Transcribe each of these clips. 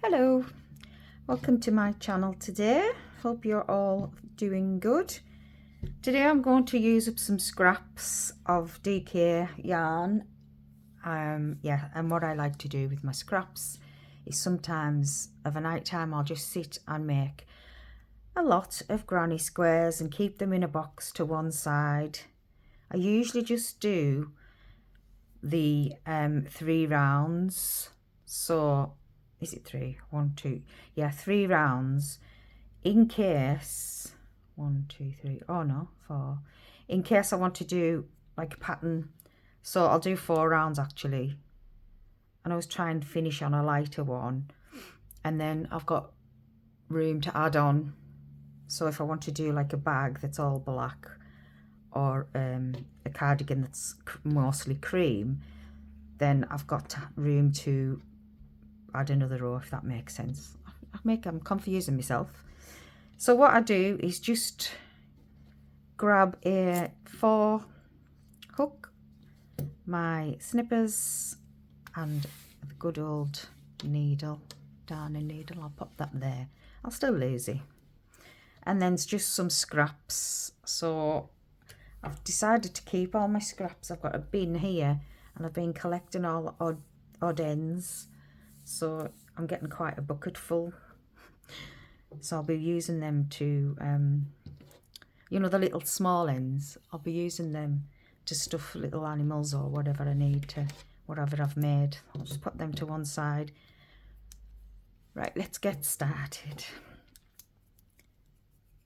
Hello, welcome to my channel today. Hope you're all doing good. Today I'm going to use up some scraps of DK yarn. And what I like to do with my scraps is sometimes of a night time I'll just sit and make a lot of granny squares and keep them in a box to one side. I usually just do the 3 rounds, so is it 3? 1, 2, yeah, 3 rounds in case 1, 2, 3, oh no, 4, in case I want to do like a pattern. So I'll do 4 rounds actually, and I was trying to finish on a lighter one, and then I've got room to add on. So if I want to do like a bag that's all black, or a cardigan that's mostly cream, then I've got room to add another row, if that makes sense. I'm confusing myself. So what I do is just grab a 4 hook, my snippers, and the good old needle, darning needle. I'll pop that there. I'll still lazy. And then it's just some scraps. So I've decided to keep all my scraps. I've got a bin here, and I've been collecting all odd ends. So I'm getting quite a bucket full. So I'll be using them to, you know, the little small ends. I'll be using them to stuff little animals or whatever I need to, whatever I've made. I'll just put them to one side. Right, let's get started.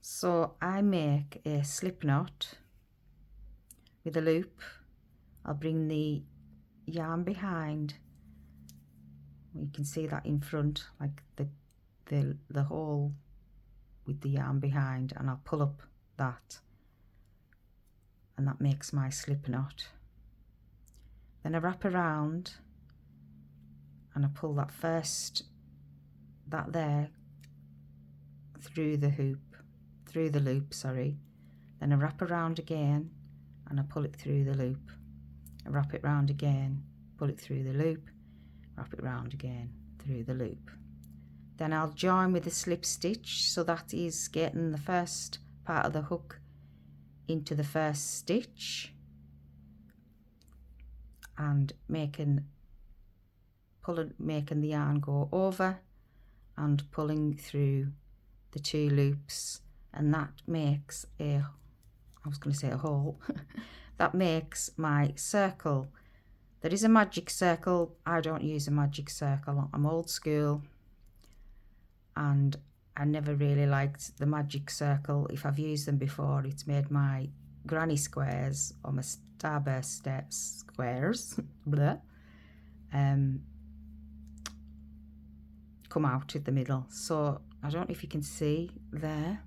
So I make a slip knot with a loop. I'll bring the yarn behind. You can see that in front, like the hole with the yarn behind, and I'll pull up that, and that makes my slip knot. Then I wrap around and I pull that there through the loop, sorry. Then I wrap around again and I pull it through the loop. I wrap it round again, pull it through the loop, wrap it round again through the loop. Then I'll join with a slip stitch, so that is getting the first part of the hook into the first stitch and making the yarn go over and pulling through the 2 loops, and that makes a hole. That makes my circle. There is a magic circle. I don't use a magic circle. I'm old school, and I never really liked the magic circle. If I've used them before, it's made my granny squares or my starburst squares blah, come out at the middle. So I don't know if you can see there.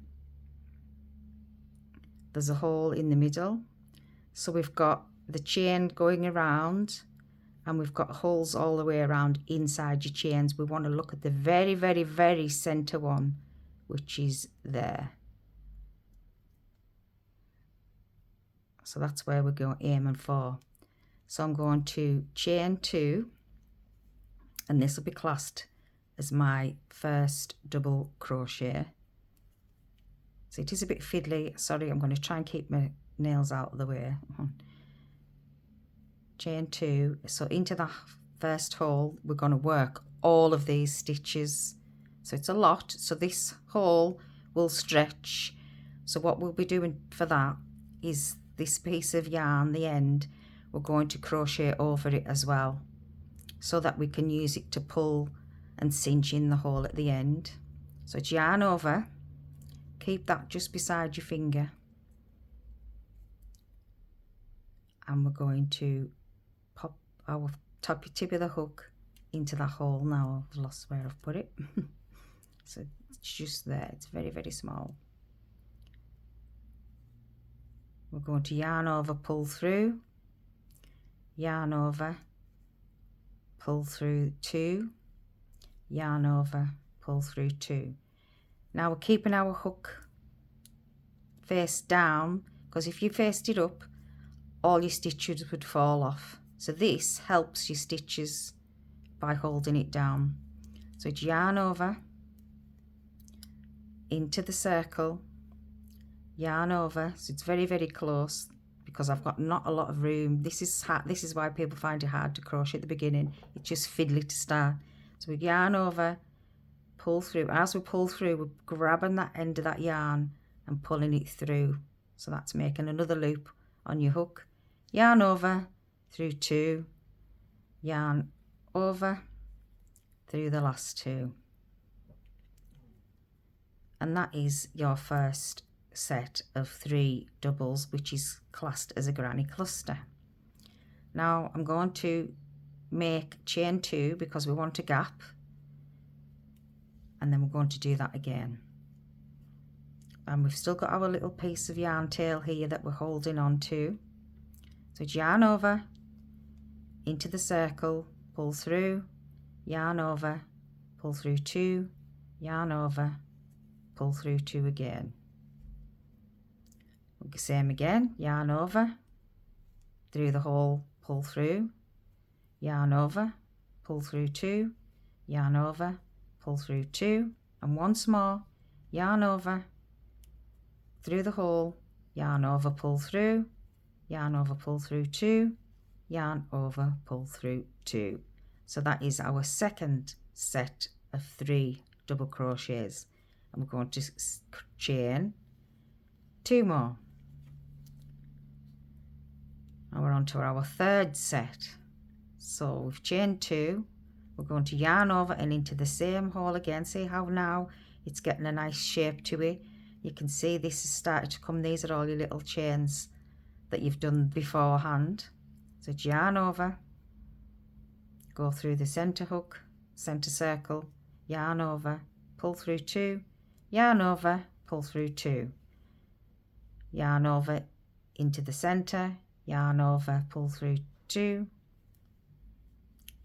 There's a hole in the middle. So we've got the chain going around, and we've got holes all the way around inside your chains. We want to look at the very, very, very center one, which is there. So that's where we're going aiming for. So I'm going to chain 2, and this will be classed as my first double crochet. So it is a bit fiddly. Sorry, I'm going to try and keep my nails out of the way. Chain 2, so into that first hole we're going to work all of these stitches, so it's a lot. So this hole will stretch, so what we'll be doing for that is this piece of yarn, the end, we're going to crochet over it as well, so that we can use it to pull and cinch in the hole at the end. So it's yarn over, keep that just beside your finger, and we're going to pop our tip of the hook into that hole. Now I've lost where I've put it. So it's just there, it's very, very small. We're going to yarn over, pull through, yarn over, pull through 2, yarn over, pull through 2. Now we're keeping our hook face down, because if you faced it up, all your stitches would fall off. So this helps your stitches by holding it down. So it's yarn over into the circle, yarn over, so it's very, very close because I've got not a lot of room. This is why people find it hard to crochet at the beginning. It's just fiddly to start. So we yarn over, pull through. As we pull through, we're grabbing that end of that yarn and pulling it through. So that's making another loop on your hook. Yarn over through 2, yarn over through the last 2. And that is your first set of 3 doubles, which is classed as a granny cluster. Now I'm going to make chain 2 because we want a gap, and then we're going to do that again. And we've still got our little piece of yarn tail here that we're holding on to. So it's yarn over into the circle, pull through, yarn over, pull through 2, yarn over, pull through 2 again. Same again, yarn over through the hole, pull through, yarn over, pull through 2, yarn over, pull through 2, and once more, yarn over through the hole, yarn over, pull through, yarn over, pull through 2, yarn over, pull through 2. So that is our second set of 3 double crochets, and we're going to chain 2 more. Now we're on to our third set. So we've chained 2, we're going to yarn over and into the same hole again. See how now it's getting a nice shape to it. You can see this has started to come. These are all your little chains that you've done beforehand. So it's yarn over, go through the center hook, center circle, yarn over, pull through 2, yarn over, pull through 2, yarn over into the center, yarn over, pull through 2,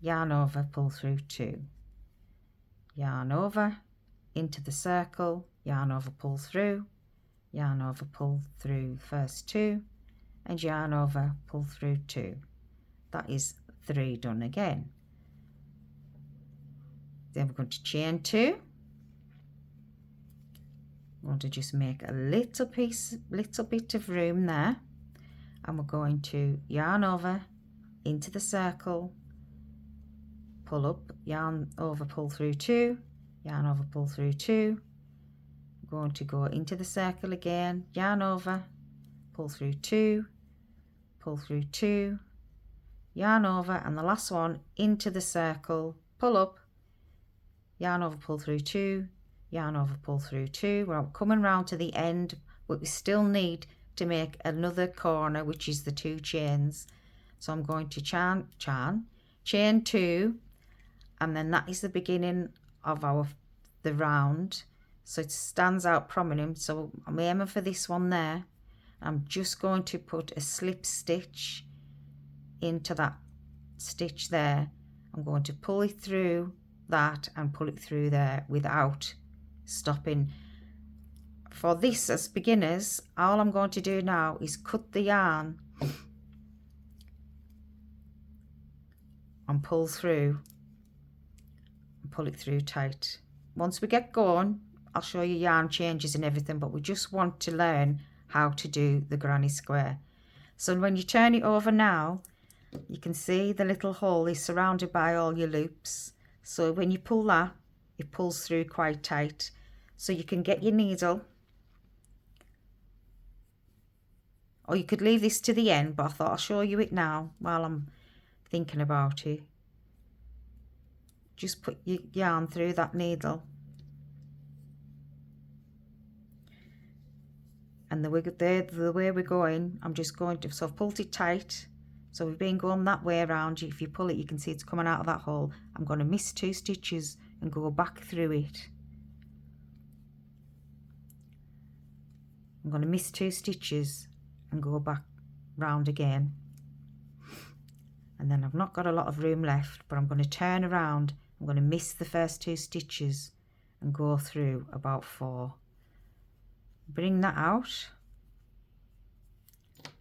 yarn over, pull through 2, yarn over into the circle, yarn over, pull through, yarn over, pull through first 2, and yarn over, pull through 2. That is 3 done again. Then we're going to chain 2. We want to just make a little bit of room there, and we're going to yarn over into the circle, pull up, yarn over, pull through 2, yarn over, pull through 2. We're going to go into the circle again, yarn over, pull through 2, pull through 2, yarn over, and the last one into the circle, pull up, yarn over, pull through 2, yarn over, pull through 2. We're coming round to the end, but we still need to make another corner, which is the 2 chains. So I'm going to chain 2, and then that is the beginning of the round, so it stands out prominent. So I'm aiming for this one there. I'm just going to put a slip stitch into that stitch there. I'm going to pull it through that and pull it through there without stopping. For this, as beginners, all I'm going to do now is cut the yarn and pull through and pull it through tight. Once we get going, I'll show you yarn changes and everything, but we just want to learn how to do the granny square. So when you turn it over now, you can see the little hole is surrounded by all your loops. So when you pull that, it pulls through quite tight. So you can get your needle, or you could leave this to the end, but I thought I'll show you it now while I'm thinking about it. Just put your yarn through that needle, and the way we're going, I'm just going to, so I've pulled it tight. So we've been going that way around. If you pull it, you can see it's coming out of that hole. I'm going to miss 2 stitches and go back through it. I'm going to miss 2 stitches and go back round again. And then I've not got a lot of room left, but I'm going to turn around. I'm going to miss the first 2 stitches and go through about 4. Bring that out,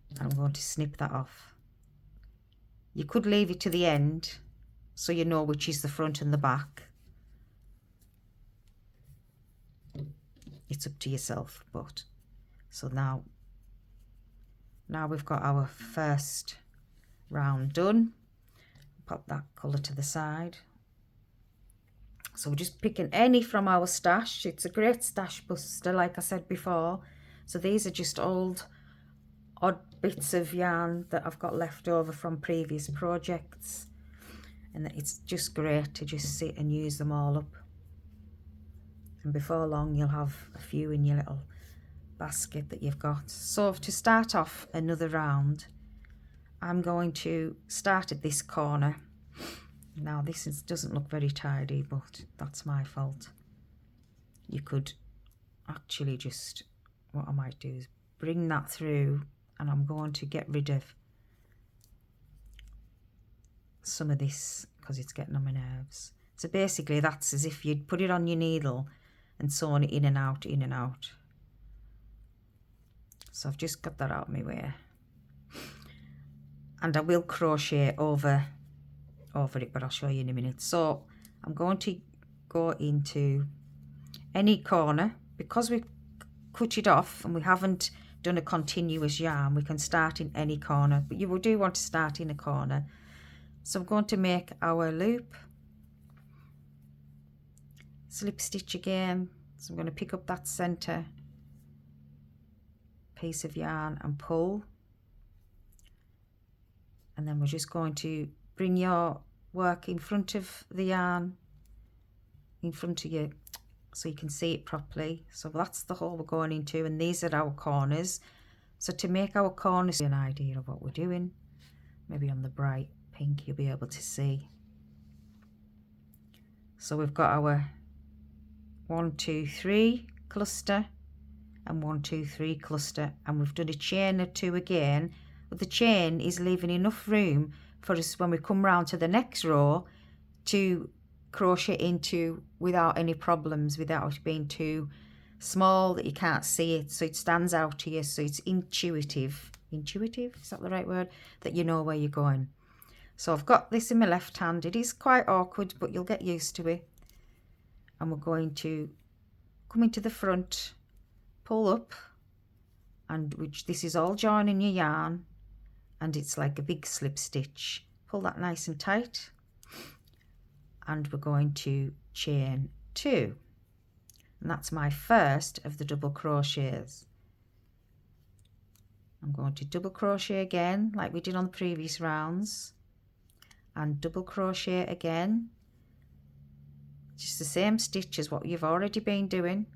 and I'm going to snip that off. You could leave it to the end so you know which is the front and the back, it's up to yourself. But so now we've got our first round done. Pop that colour to the side. So we're just picking any from our stash. It's a great stash buster, like I said before. So these are just odd bits of yarn that I've got left over from previous projects, and it's just great to just sit and use them all up. And before long you'll have a few in your little basket that you've got. So to start off another round, I'm going to start at this corner. Now this doesn't look very tidy, but that's my fault. You could actually just, what I might do is bring that through, and I'm going to get rid of some of this because it's getting on my nerves. So basically that's as if you'd put it on your needle and sewn it in and out, in and out. So I've just got that out of my way. And I will crochet over it, but I'll show you in a minute. So I'm going to go into any corner. Because we cut it off and we haven't done a continuous yarn, we can start in any corner, but you do want to start in a corner. So I'm going to make our loop, slip stitch again. So I'm going to pick up that center piece of yarn and pull, and then we're just going to bring your work in front of the yarn, in front of you, so you can see it properly. So that's the hole we're going into, and these are our corners. So to make our corners, an idea of what we're doing, maybe on the bright pink you'll be able to see. So we've got our 1, 2, 3 cluster and 1, 2, 3 cluster, and we've done a chain or 2 again, but the chain is leaving enough room for us when we come round to the next row to crochet into without any problems, without it being too small that you can't see it, so it stands out to you, so it's intuitive, is that the right word, that you know where you're going. So I've got this in my left hand. It is quite awkward, but you'll get used to it. And we're going to come into the front, pull up, and which this is all joining your yarn, and it's like a big slip stitch. Pull that nice and tight, and we're going to chain 2, and that's my first of the double crochets. I'm going to double crochet again like we did on the previous rounds, and double crochet again, just the same stitch as what you've already been doing.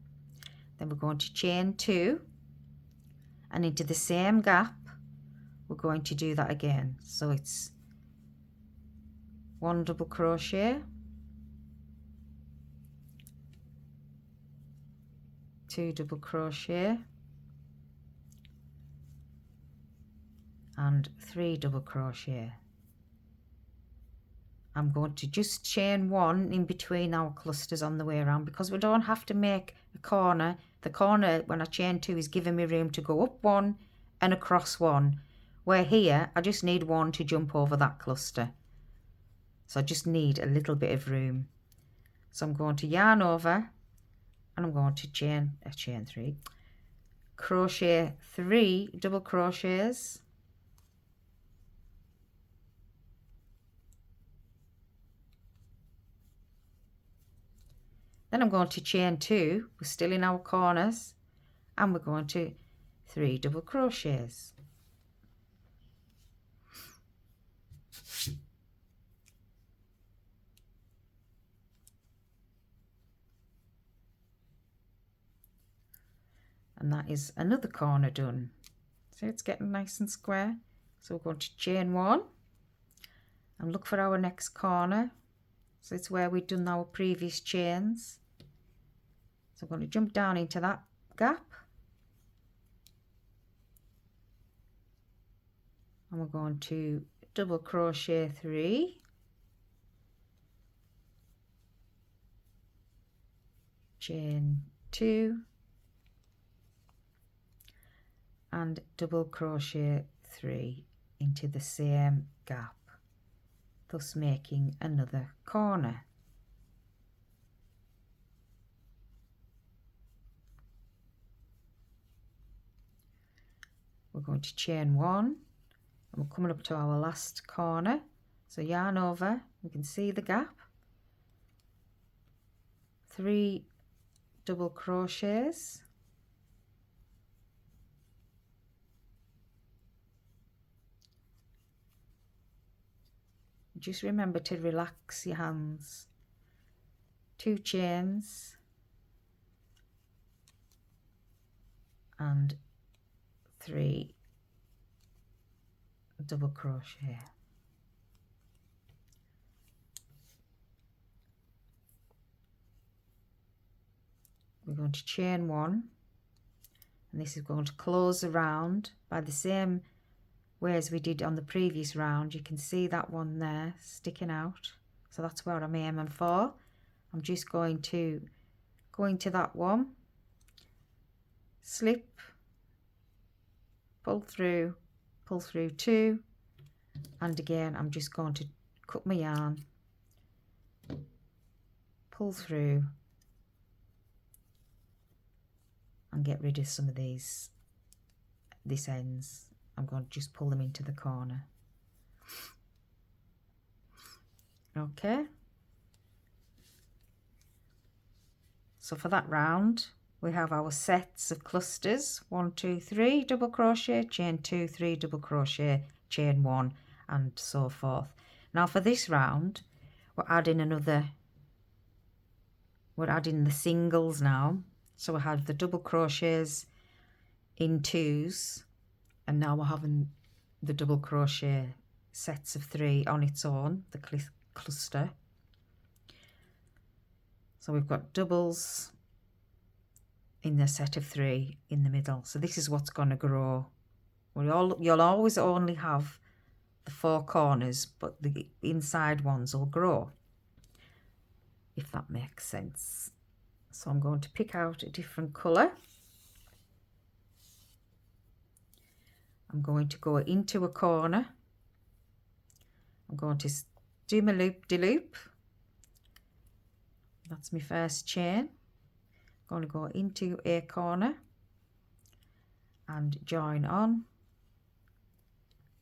Then we're going to chain 2, and into the same gap we're going to do that again. So it's 1 double crochet, 2 double crochet, and 3 double crochet. I'm going to just chain 1 in between our clusters on the way around, because we don't have to make a corner. The corner when I chain 2 is giving me room to go up 1 and across 1, where here I just need 1 to jump over that cluster. So I just need a little bit of room. So I'm going to yarn over, and I'm going to chain 3, crochet 3 double crochets, then I'm going to chain 2, we're still in our corners, and we're going to 3 double crochets. And that is another corner done. So it's getting nice and square. So we're going to chain 1 and look for our next corner. So it's where we've done our previous chains. So I'm going to jump down into that gap, and we're going to double crochet 3, chain 2, and double crochet 3 into the same gap, thus making another corner. we're going to chain 1, and we're coming up to our last corner. So yarn over, you can see the gap, 3 double crochets, just remember to relax your hands, 2 chains and 3 double crochet. We're going to chain 1, and this is going to close around by the same way as we did on the previous round. You can see that one there sticking out, so that's where I'm aiming for. I'm just going to go into that one, slip, pull through 2, and again I'm just going to cut my yarn, pull through, and get rid of some of this ends. I'm going to just pull them into the corner. Okay, so for that round we have our sets of clusters, 1 2 3 double crochet, chain 2, 3 double crochet, chain 1, and so forth. Now for this round we're adding the singles now. So we had the double crochets in 2s, and now we're having the double crochet sets of 3 on its own, the cluster. So we've got doubles in the set of 3 in the middle. So this is what's going to grow. You'll always only have the 4 corners, but the inside ones will grow, if that makes sense. So I'm going to pick out a different colour. I'm going to go into a corner. I'm going to do my loop-de-loop. That's my first chain. I'm going to go into a corner and join on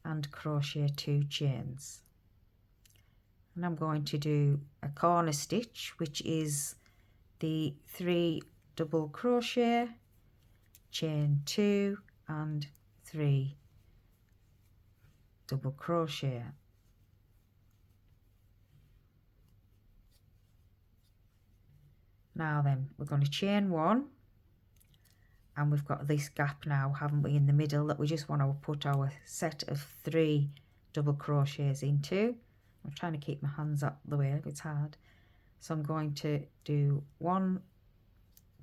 and crochet 2 chains. And I'm going to do a corner stitch, which is the 3 double crochet, chain 2 and 3 double crochet. Now then, we're going to chain 1, and we've got this gap now, haven't we, in the middle, that we just want to put our set of 3 double crochets into. I'm trying to keep my hands up the way, it's hard. So I'm going to do 1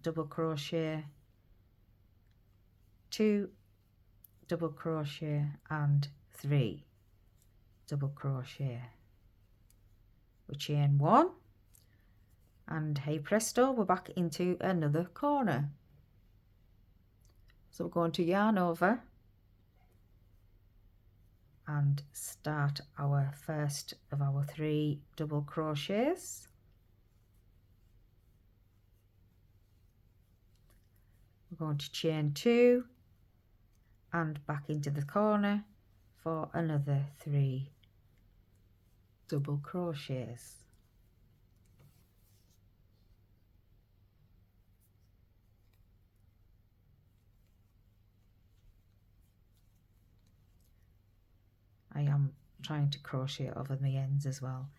double crochet, 2 double crochet and 3 double crochet. We chain 1, and hey presto, we're back into another corner. So we're going to yarn over and start our first of our 3 double crochets. We're going to chain 2 and back into the corner for another 3 double crochets. I am trying to crochet over the ends as well.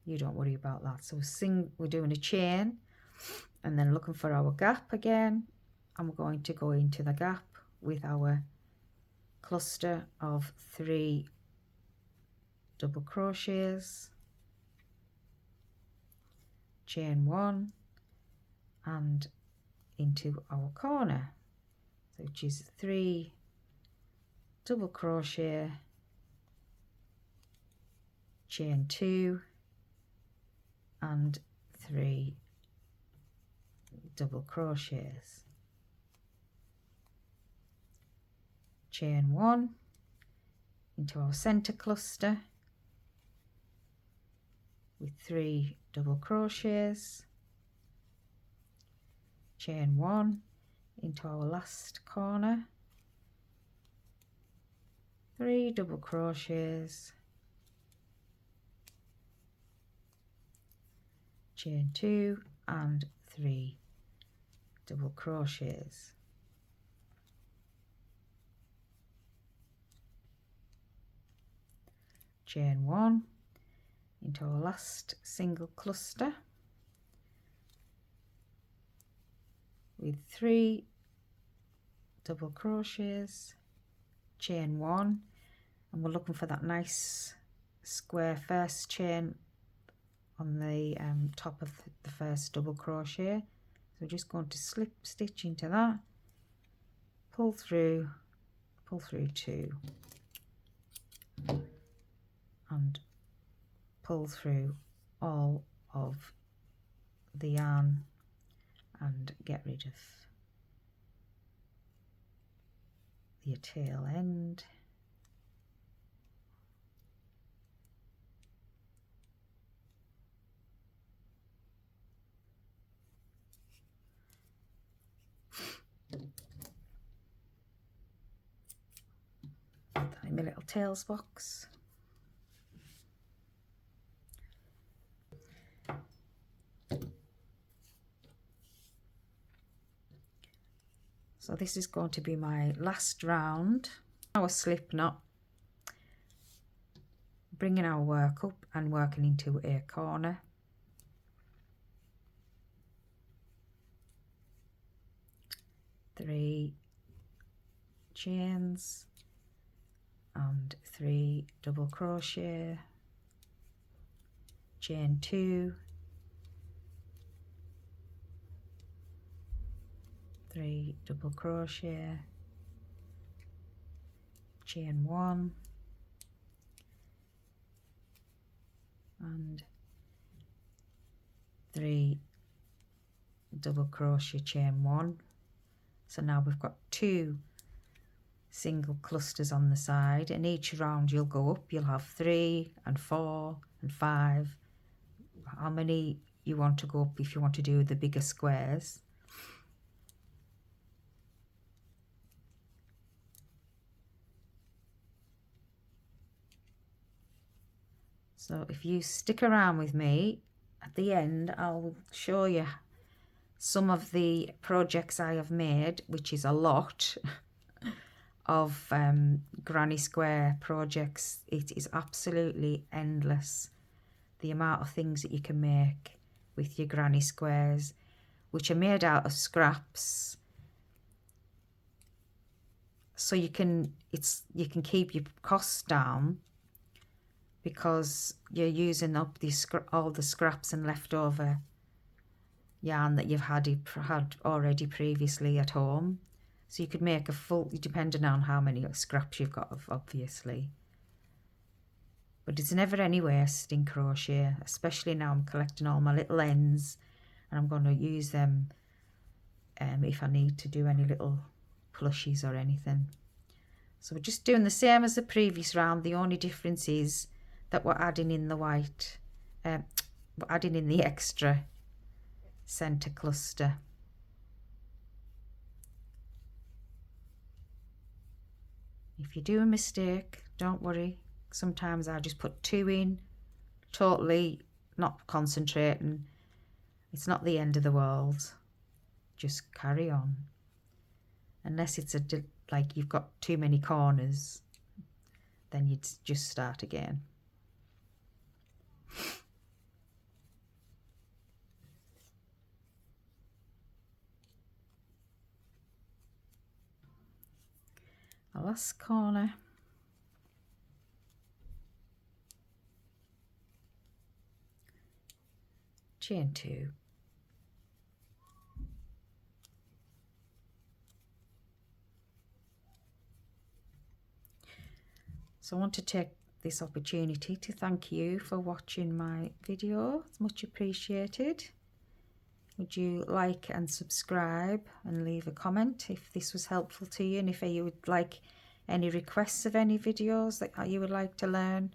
You don't worry about that. So we're doing a chain and then looking for our gap again. I'm going to go into the gap with our cluster of 3 double crochets, chain 1 and into our corner, so which is 3 double crochet, chain 2 and 3 double crochets, chain 1 into our center cluster with 3 double crochets, chain 1 into our last corner, 3 double crochets, chain 2 and 3 double crochets, chain 1 into our last single cluster with 3 double crochets, chain 1, and we're looking for that nice square first chain on the top of the first double crochet. So we're just going to slip stitch into that, pull through 2 and pull through all of the yarn and get rid of the tail end. In my little tails box. So this is going to be my last round. Our slip knot, bringing our work up and working into a corner. Three chains and 3 double crochet, chain 2, 3 double crochet, chain 1 and 3 double crochet, chain 1. So now we've got 2 single clusters on the side, and each round you'll go up, you'll have 3 and 4 and 5, how many you want to go up if you want to do the bigger squares. So if you stick around with me, at the end I'll show you some of the projects I have made, which is a lot of granny square projects. It is absolutely endless, the amount of things that you can make with your granny squares, which are made out of scraps. So you can keep your costs down because you're using up all the scraps and leftover yarn that you've had already previously at home. So you could make a full, depending on how many scraps you've got, obviously. But it's never any waste in crochet, especially now I'm collecting all my little ends, and I'm going to use them if I need to do any little plushies or anything. So we're just doing the same as the previous round. The only difference is that we're adding in the white, we're adding in the extra center cluster. If you do a mistake, don't worry. Sometimes I just put 2 in, totally not concentrating. It's not the end of the world. Just carry on. Unless it's like you've got too many corners, then you'd just start again. The last corner. Chain 2. So I want to take this opportunity to thank you for watching my video. It's much appreciated. Would you like and subscribe and leave a comment if this was helpful to you, and if you would like any requests of any videos that you would like to learn,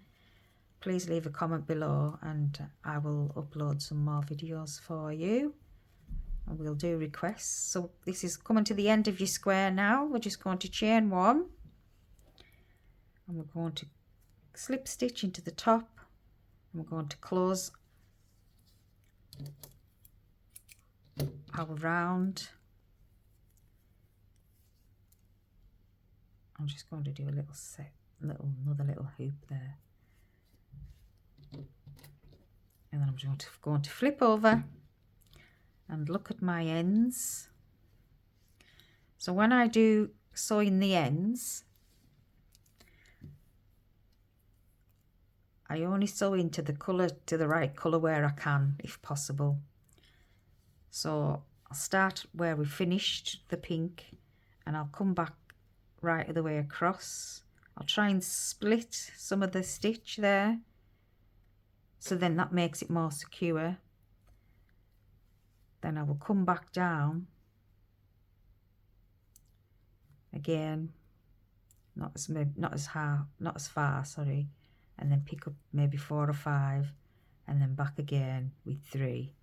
please leave a comment below and I will upload some more videos for you and we'll do requests. So this is coming to the end of your square now. We're just going to chain 1, and we're going to slip stitch into the top, and we're going to close our round. I'm just going to do a another little hoop there, and then I'm just going to flip over and look at my ends. So when I do sew in the ends, I only sew into the colour, to the right colour where I can, if possible. So I'll start where we finished the pink, and I'll come back right the way across. I'll try and split some of the stitch there, so then that makes it more secure. Then I will come back down again, not as far, sorry, and then pick up maybe 4 or 5, and then back again with 3.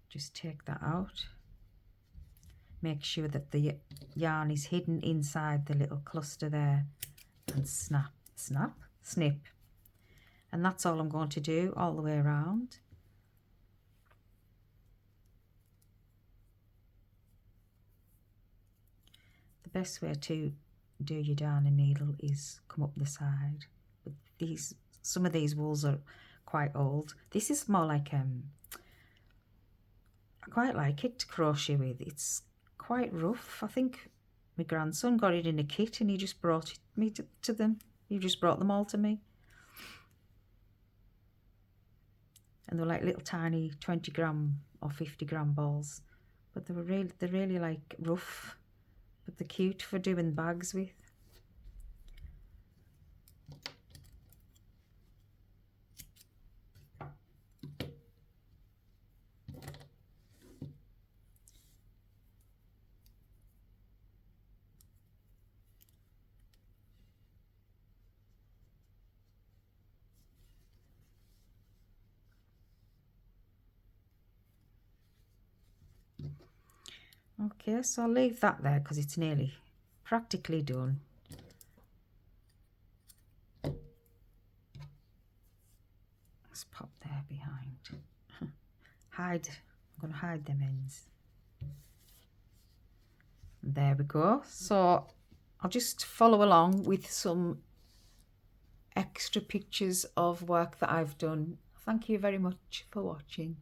Just take that out. Make sure that the yarn is hidden inside the little cluster there, and snip. And that's all I'm going to do all the way around. The best way to do your darn and needle is come up the side. But some of these wools are quite old. This is more like I quite like it to crochet with. It's quite rough. I think my grandson got it in a kit and he just brought it to them. He just brought them all to me. And they're like little tiny 20 gram or 50 gram balls. But they're really like rough, but they're cute for doing bags with. Okay, so I'll leave that there because it's nearly practically done. Let's pop there behind. I'm going to hide them ends. There we go. So I'll just follow along with some extra pictures of work that I've done. Thank you very much for watching.